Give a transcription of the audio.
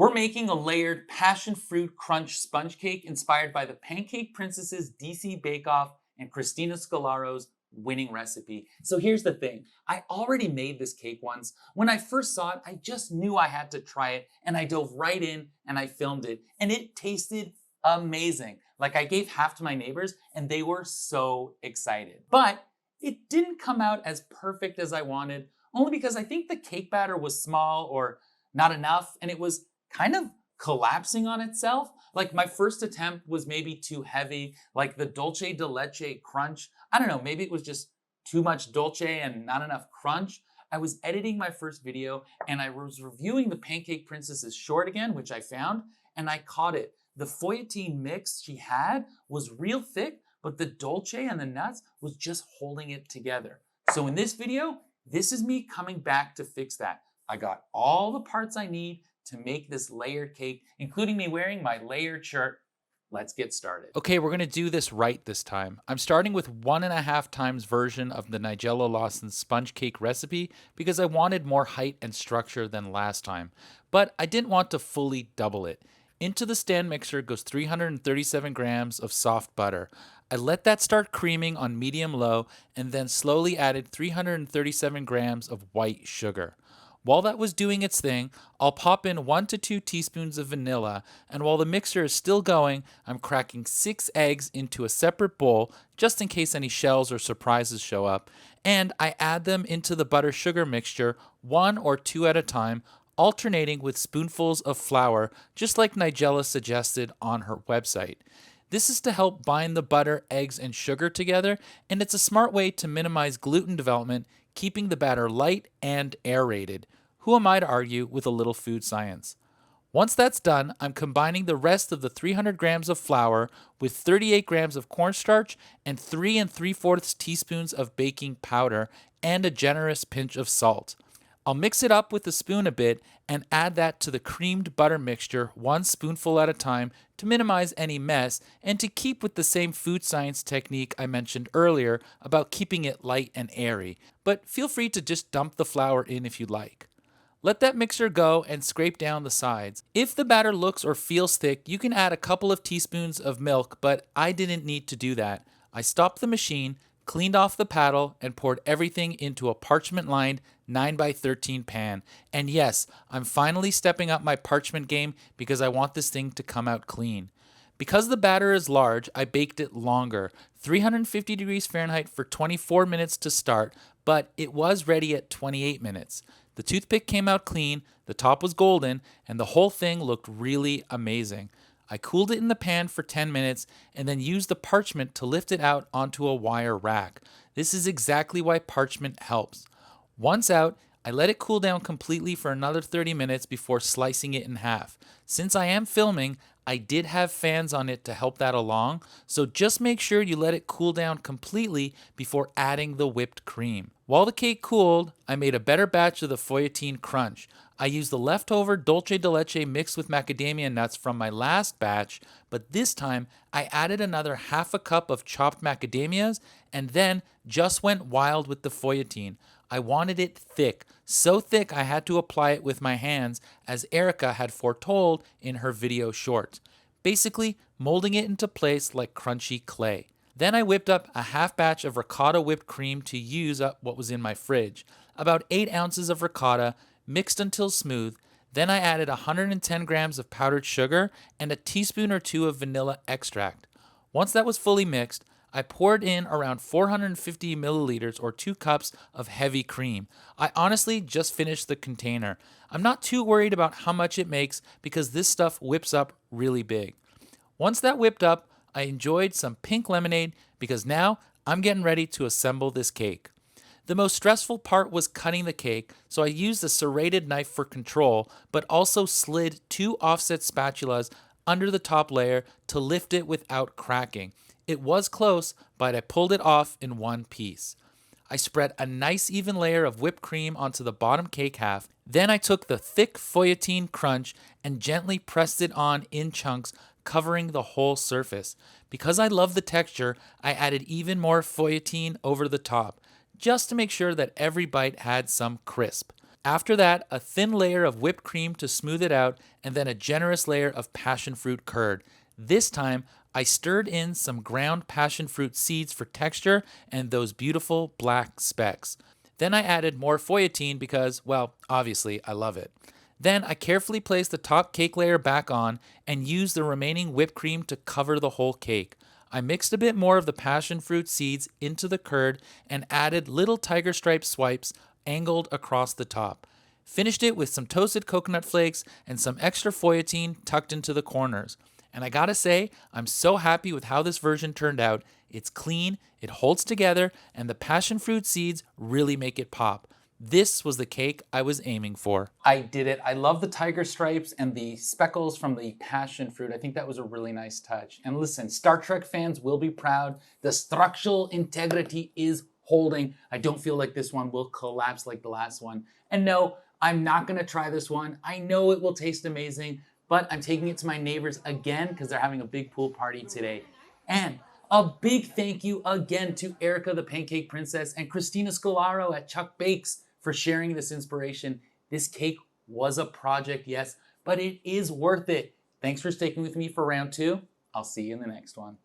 We're making a layered passion fruit crunch sponge cake inspired by the Pancake Princess's DC Bake Off and Cristina Scolaro's winning recipe. So here's the thing. I already made this cake once. When I first saw it, I just knew I had to try it and I dove right in and I filmed it and it tasted amazing. Like I gave half to my neighbors and they were so excited. But it didn't come out as perfect as I wanted, only because I think the cake batter was small or not enough and it was kind of collapsing on itself. Like my first attempt was maybe too heavy, like the dulce de leche crunch. I don't know, maybe it was just too much dulce and not enough crunch. I was editing my first video and I was reviewing the Pancake Princess's short again, which I found, and I caught it. The feuilletine mix she had was real thick, but the dulce and the nuts was just holding it together. So in this video, this is me coming back to fix that. I got all the parts I need to make this layered cake, including me wearing my layered shirt. Let's get started. Okay, we're gonna do this right this time. I'm starting with 1.5 times version of the Nigella Lawson sponge cake recipe because I wanted more height and structure than last time, but I didn't want to fully double it. Into the stand mixer goes 337 grams of soft butter. I let that start creaming on medium-low and then slowly added 337 grams of white sugar. While that was doing its thing, I'll pop in 1 to 2 teaspoons of vanilla, and while the mixer is still going, I'm cracking 6 eggs into a separate bowl just in case any shells or surprises show up, and I add them into the butter sugar mixture 1 or 2 at a time, alternating with spoonfuls of flour, just like Nigella suggested on her website. This is to help bind the butter, eggs, and sugar together, and it's a smart way to minimize gluten development, keeping the batter light and aerated. Who am I to argue with a little food science? Once that's done, I'm combining the rest of the 300 grams of flour with 38 grams of cornstarch and 3 3/4 teaspoons of baking powder and a generous pinch of salt. I'll mix it up with a spoon a bit and add that to the creamed butter mixture 1 spoonful at a time to minimize any mess and to keep with the same food science technique I mentioned earlier about keeping it light and airy. But feel free to just dump the flour in if you'd like. Let that mixture go and scrape down the sides. If the batter looks or feels thick, you can add a couple of teaspoons of milk, but I didn't need to do that. I stopped the machine, cleaned off the paddle, and poured everything into a parchment-lined 9x13 pan. And yes, I'm finally stepping up my parchment game because I want this thing to come out clean. Because the batter is large, I baked it longer, 350 degrees Fahrenheit for 24 minutes to start, but it was ready at 28 minutes. The toothpick came out clean, the top was golden, and the whole thing looked really amazing. I cooled it in the pan for 10 minutes and then used the parchment to lift it out onto a wire rack. This is exactly why parchment helps. Once out, I let it cool down completely for another 30 minutes before slicing it in half. Since I am filming, I did have fans on it to help that along, so just make sure you let it cool down completely before adding the whipped cream. While the cake cooled, I made a better batch of the feuilletine crunch. I used the leftover dulce de leche mixed with macadamia nuts from my last batch, but this time I added another half a cup of chopped macadamias and then just went wild with the feuilletine. I wanted it thick, so thick I had to apply it with my hands as Erika had foretold in her video short, basically molding it into place like crunchy clay. Then I whipped up a half batch of ricotta whipped cream to use up what was in my fridge, about 8 ounces of ricotta, mixed until smooth. Then I added 110 grams of powdered sugar and a teaspoon or 2 of vanilla extract. Once that was fully mixed, I poured in around 450 milliliters or 2 cups of heavy cream. I honestly just finished the container. I'm not too worried about how much it makes because this stuff whips up really big. Once that whipped up, I enjoyed some pink lemonade because now I'm getting ready to assemble this cake. The most stressful part was cutting the cake, so I used a serrated knife for control, but also slid 2 offset spatulas under the top layer to lift it without cracking. It was close, but I pulled it off in one piece. I spread a nice even layer of whipped cream onto the bottom cake half. Then I took the thick feuilletine crunch and gently pressed it on in chunks, covering the whole surface. Because I love the texture, I added even more feuilletine over the top, just to make sure that every bite had some crisp. After that, a thin layer of whipped cream to smooth it out, and then a generous layer of passion fruit curd. This time, I stirred in some ground passion fruit seeds for texture and those beautiful black specks. Then I added more feuilletine because, well, obviously I love it. Then I carefully placed the top cake layer back on and used the remaining whipped cream to cover the whole cake. I mixed a bit more of the passion fruit seeds into the curd and added little tiger stripe swipes angled across the top. Finished it with some toasted coconut flakes and some extra feuilletine tucked into the corners. And I gotta say, I'm so happy with how this version turned out. It's clean, it holds together, and the passion fruit seeds really make it pop. This was the cake I was aiming for. I did it. I love the tiger stripes and the speckles from the passion fruit. I think that was a really nice touch. And listen, Star Trek fans will be proud. The structural integrity is holding. I don't feel like this one will collapse like the last one. And no, I'm not gonna try this one. I know it will taste amazing, but I'm taking it to my neighbors again because they're having a big pool party today. And a big thank you again to Erika the Pancake Princess and Cristina Scolaro at Chuck Bakes for sharing this inspiration. This cake was a project, yes, but it is worth it. Thanks for sticking with me for round 2. I'll see you in the next one.